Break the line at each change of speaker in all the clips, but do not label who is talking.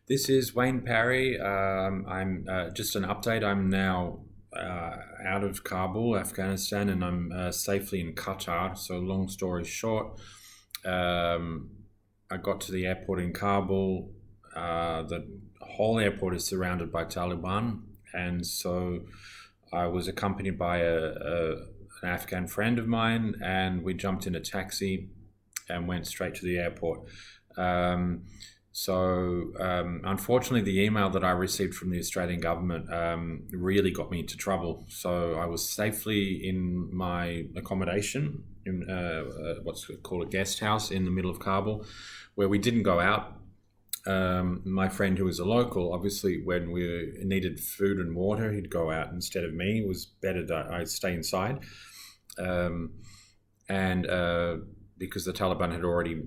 This is Wayne Parry. I'm just an update. I'm now out of Kabul, Afghanistan, and I'm safely in Qatar. So, long story short, um, I got to the airport in Kabul. The whole airport is surrounded by Taliban, and so I was accompanied by an Afghan friend of mine, and we jumped in a taxi and went straight to the airport. Um, Unfortunately, the email that I received from the Australian government really got me into trouble. So I was safely in my accommodation in what's called a guest house in the middle of Kabul, where we didn't go out. My friend, who was a local, obviously, when we needed food and water, he'd go out instead of me. It was better that I stay inside. Um, and Because the Taliban had already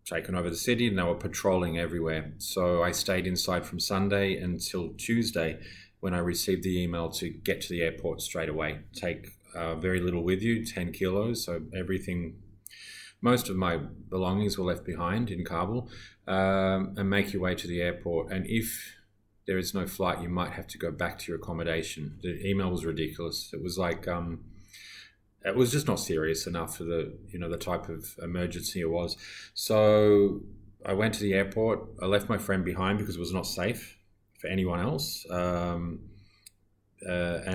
taken over the city and they were patrolling everywhere. So I stayed inside from Sunday until Tuesday when I received the email to get to the airport straight away. Take very little with you, 10 kilos. So most of my belongings were left behind in Kabul, and make your way to the airport. And if there is no flight, you might have to go back to your accommodation. The email was ridiculous. It was like, it was just not serious enough for the type of emergency it was. So I went to the airport. I left my friend behind because it was not safe for anyone else, and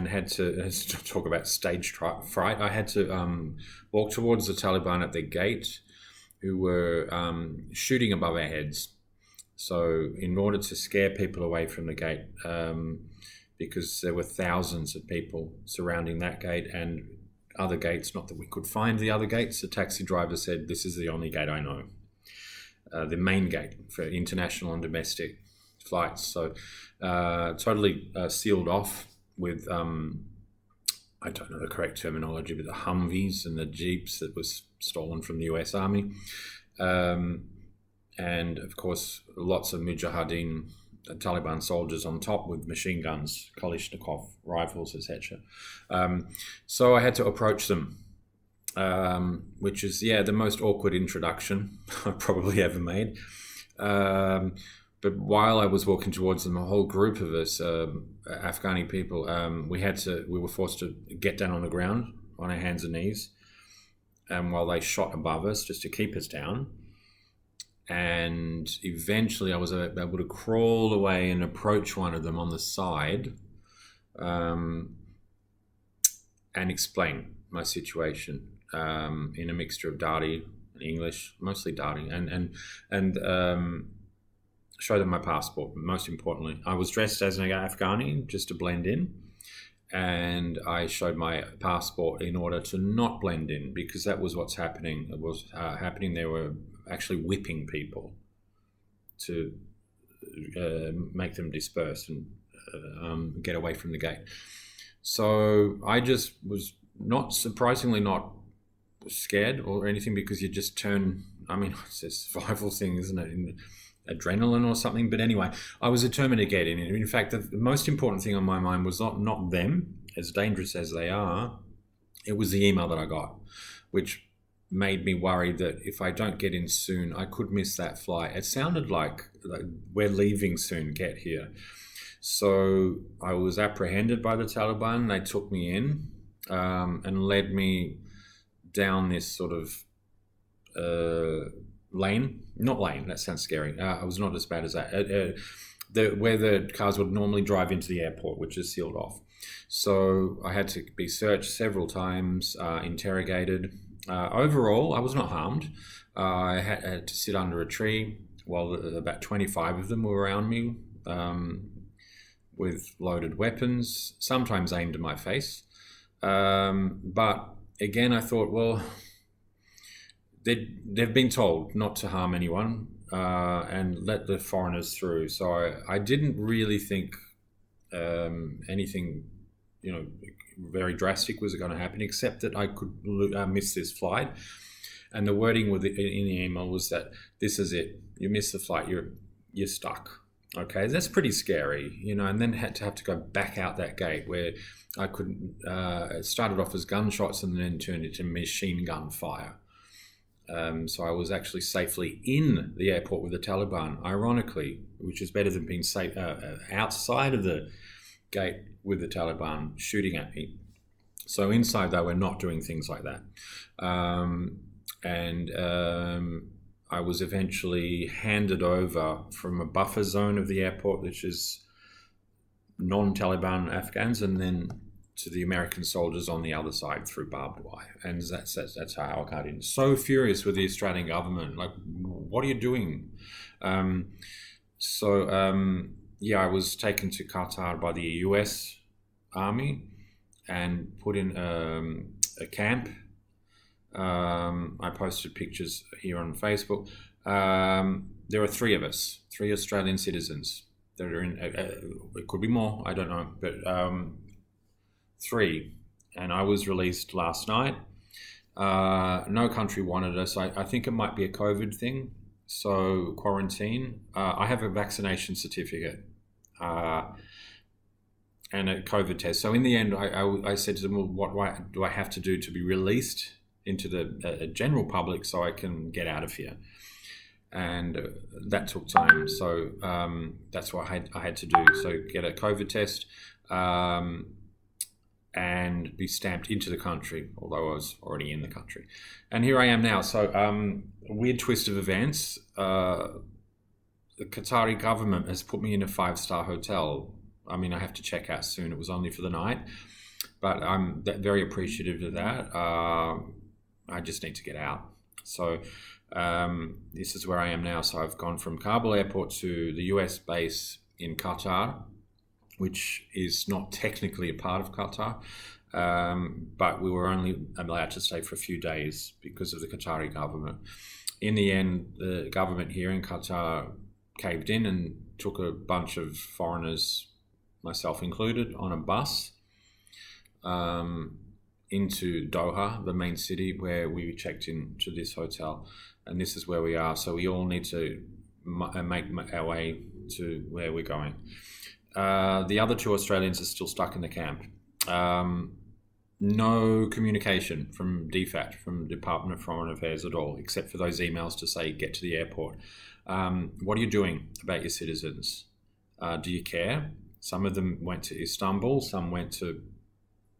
had to talk about stage fright. I had to walk towards the Taliban at their gate, who were shooting above our heads. So in order to scare people away from the gate, because there were thousands of people surrounding that gate and other gates, not that we could find the other gates. The taxi driver said, "This is the only gate I know, the main gate for international and domestic flights." So totally sealed off with, I don't know the correct terminology, but the Humvees and the Jeeps that was stolen from the US Army. And of course, lots of Mujahideen, Taliban soldiers on top with machine guns, Kalashnikov rifles, etc. So I had to approach them, which is, the most awkward introduction I've probably ever made. But while I was walking towards them, a whole group of us, Afghani people, we were forced to get down on the ground on our hands and knees, while they shot above us just to keep us down. And eventually I was able to crawl away and approach one of them on the side, and explain my situation in a mixture of Dari and English, mostly Dari, and show them my passport. Most importantly, I was dressed as an Afghani just to blend in, and I showed my passport in order to not blend in, because that was what's happening. It was happening. They were actually whipping people to make them disperse and get away from the gate. So I just was surprisingly not scared or anything, because you just turn, it's a survival thing, isn't it? Adrenaline or something. But anyway, I was determined to get in. In fact, the most important thing on my mind was not them, as dangerous as they are. It was the email that I got, which made me worried that if I don't get in soon, I could miss that flight. It sounded like we're leaving soon, get here. So I was apprehended by the Taliban. They took me in, and led me down this sort of lane. Not lane, that sounds scary. It was not as bad as that. Where the cars would normally drive into the airport, which is sealed off. So I had to be searched several times, interrogated. Overall, I was not harmed. I had to sit under a tree while about 25 of them were around me, with loaded weapons, sometimes aimed at my face. But again, I thought, well, they've been told not to harm anyone, and let the foreigners through. So I didn't really think anything, very drastic was going to happen, except that I could miss this flight. And the wording in the email was that this is it. You miss the flight, you're stuck. Okay, that's pretty scary, and then have to go back out that gate where I couldn't. It started off as gunshots and then turned into machine gun fire. So I was actually safely in the airport with the Taliban, ironically, which is better than being safe outside of the gate with the Taliban shooting at me. So inside, they were not doing things like that. I was eventually handed over from a buffer zone of the airport, which is non-Taliban Afghans, and then to the American soldiers on the other side through barbed wire. And that's how I got in. So furious with the Australian government. Like, what are you doing? I was taken to Qatar by the US Army and put in a camp. I posted pictures here on Facebook. There are three of us, three Australian citizens that are in. It could be more, I don't know, but three. And I was released last night. No country wanted us. I think it might be a COVID thing. So quarantine. I have a vaccination certificate and a COVID test. So in the end, I said to them, well, what do I have to do to be released into the general public so I can get out of here? And that took time. So that's what I had to do. So get a COVID test and be stamped into the country, although I was already in the country. And here I am now. So a weird twist of events. The Qatari government has put me in a 5-star hotel. I mean, I have to check out soon. It was only for the night. But I'm very appreciative of that. I just need to get out. So this is where I am now. So I've gone from Kabul airport to the US base in Qatar, which is not technically a part of Qatar, but we were only allowed to stay for a few days because of the Qatari government. In the end, the government here in Qatar caved in and took a bunch of foreigners, myself included, on a bus into Doha, the main city, where we checked into this hotel. And this is where we are. So we all need to make our way to where we're going. The other two Australians are still stuck in the camp. No communication from DFAT, from Department of Foreign Affairs at all, except for those emails to say, get to the airport. What are you doing about your citizens? Do you care? Some of them went to Istanbul, some went to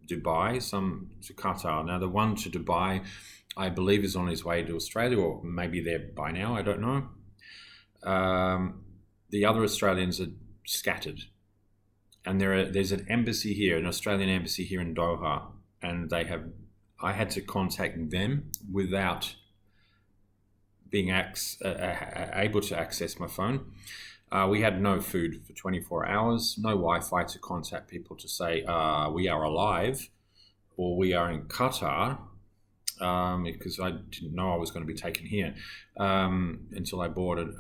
Dubai, some to Qatar. Now, the one to Dubai, I believe, is on his way to Australia, or maybe there by now, I don't know. The other Australians are scattered. And there's an embassy here, an Australian embassy here in Doha, and I had to contact them without being able to access my phone. We had no food for 24 hours, no Wi-Fi to contact people to say we are alive or we are in Qatar, because I didn't know I was going to be taken here until I boarded.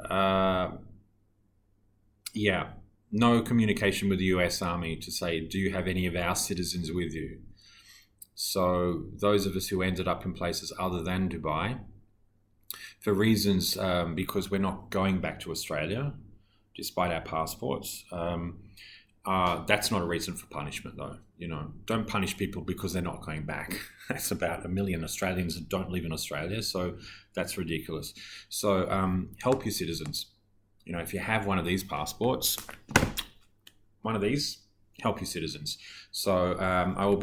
No communication with the US Army to say, do you have any of our citizens with you? So those of us who ended up in places other than Dubai, for reasons, because we're not going back to Australia, despite our passports, that's not a reason for punishment, though. You know, don't punish people because they're not going back. That's about 1 million Australians that don't live in Australia, so that's ridiculous. So help your citizens. You know, if you have one of these passports, help your citizens. So I've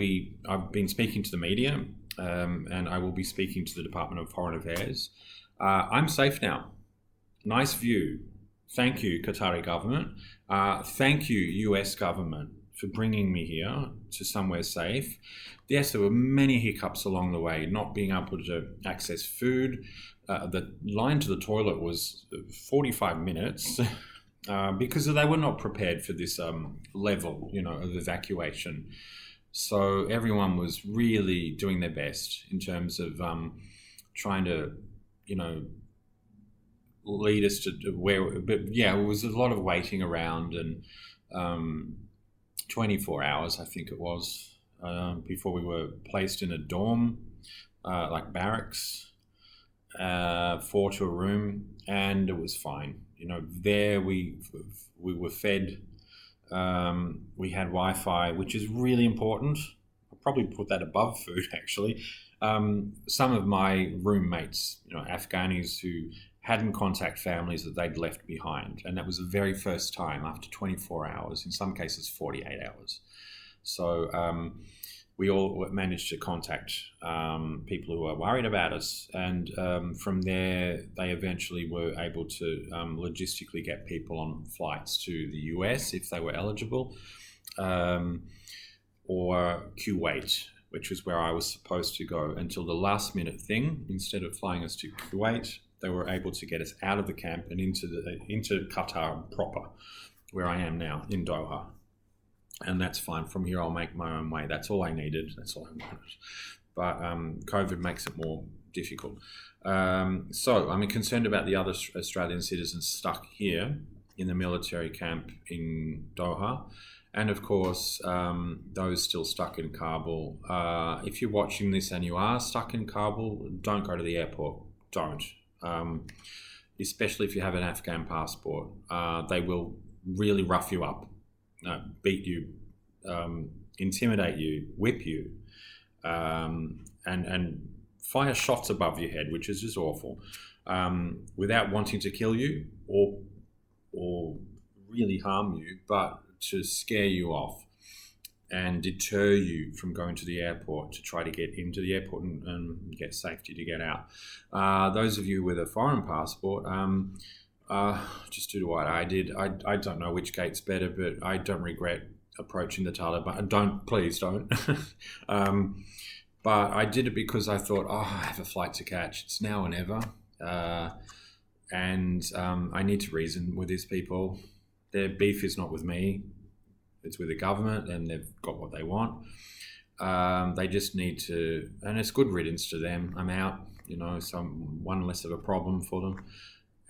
been speaking to the media, and I will be speaking to the Department of Foreign Affairs. I'm safe now. Nice view. Thank you, Qatari government. Thank you, US government, for bringing me here to somewhere safe. Yes, there were many hiccups along the way, not being able to access food. The line to the toilet was 45 minutes because they were not prepared for this level, of evacuation. So everyone was really doing their best in terms of trying to, lead us to where. But yeah, it was a lot of waiting around and 24 hours, I think it was, before we were placed in a dorm, like barracks. 4 to a room, and it was fine. There we were fed. We had Wi-Fi, which is really important. I'll probably put that above food, actually. Some of my roommates, Afghanis who hadn't contact families that they'd left behind, and that was the very first time after 24 hours, in some cases 48 hours. So we all managed to contact people who were worried about us, and from there they eventually were able to logistically get people on flights to the US if they were eligible, or Kuwait, which was where I was supposed to go until the last minute thing. Instead of flying us to Kuwait, they were able to get us out of the camp and into Qatar proper, where I am now in Doha. And that's fine. From here, I'll make my own way. That's all I needed. That's all I wanted. But COVID makes it more difficult. So I'm concerned about the other Australian citizens stuck here in the military camp in Doha. And of course, those still stuck in Kabul. If you're watching this and you are stuck in Kabul, don't go to the airport. Don't. Especially if you have an Afghan passport. They will really rough you up. Beat you, intimidate you, whip you, and fire shots above your head, which is just awful, without wanting to kill you or really harm you, but to scare you off and deter you from going to the airport to try to get into the airport and get safety to get out. Those of you with a foreign passport, just do what I did. I don't know which gate's better, but I don't regret approaching the Taliban. Please don't. But I did it because I thought, I have a flight to catch. It's now or never. And I need to reason with these people. Their beef is not with me. It's with the government, and they've got what they want. They just need to, and it's good riddance to them. I'm out, so I'm one less of a problem for them.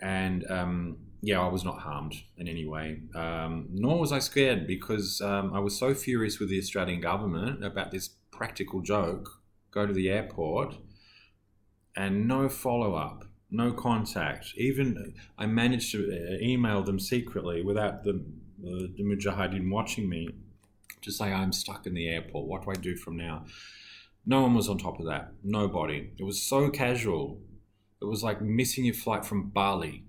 And I was not harmed in any way, nor was I scared, because I was so furious with the Australian government about this practical joke. Go to the airport and no follow-up, no contact. Even I managed to email them secretly without the Mujahideen watching me to say, I'm stuck in the airport. What do I do from now? No one was on top of that. Nobody. It was so casual. It was like missing your flight from Bali,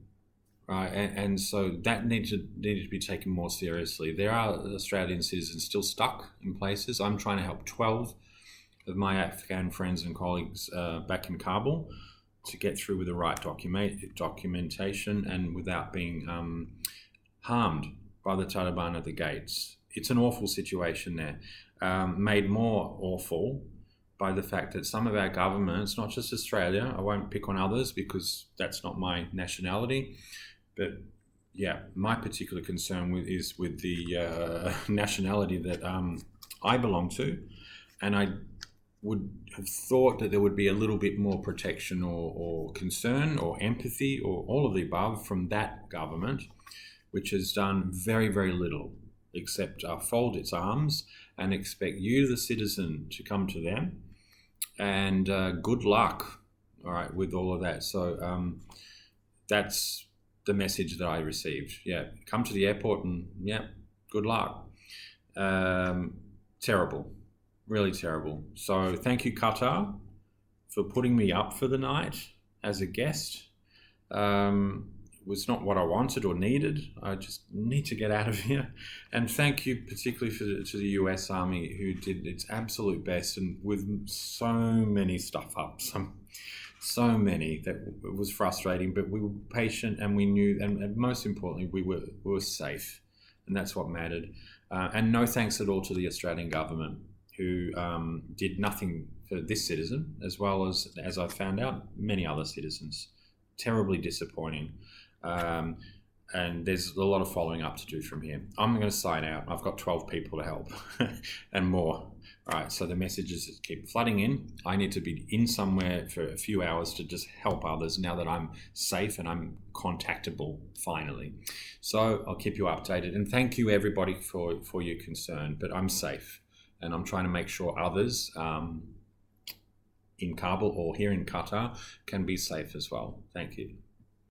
right? And so that needed to be taken more seriously. There are Australian citizens still stuck in places. I'm trying to help 12 of my Afghan friends and colleagues back in Kabul to get through with the right documentation and without being harmed by the Taliban at the gates. It's an awful situation there, made more awful by the fact that some of our governments, not just Australia, I won't pick on others because that's not my nationality, but my particular concern is with the nationality that I belong to, and I would have thought that there would be a little bit more protection or concern or empathy or all of the above from that government, which has done very, very little except fold its arms and expect you, the citizen, to come to them. And good luck, all right, with all of that. So that's the message that I received. Yeah, come to the airport and good luck. Terrible, really terrible. So thank you, Qatar, for putting me up for the night as a guest. It was not what I wanted or needed. I just need to get out of here. And thank you particularly to the US Army, who did its absolute best, and with so many stuff-ups, so many that it was frustrating, but we were patient and we knew, and most importantly, we were safe, and that's what mattered. And no thanks at all to the Australian government, who did nothing for this citizen, as well as I found out, many other citizens. Terribly disappointing. And there's a lot of following up to do from here. I'm going to sign out. I've got 12 people to help and more. All right, so the messages keep flooding in. I need to be in somewhere for a few hours to just help others now that I'm safe and I'm contactable finally. So I'll keep you updated. And thank you, everybody, for your concern. But I'm safe, and I'm trying to make sure others in Kabul or here in Qatar can be safe as well. Thank you.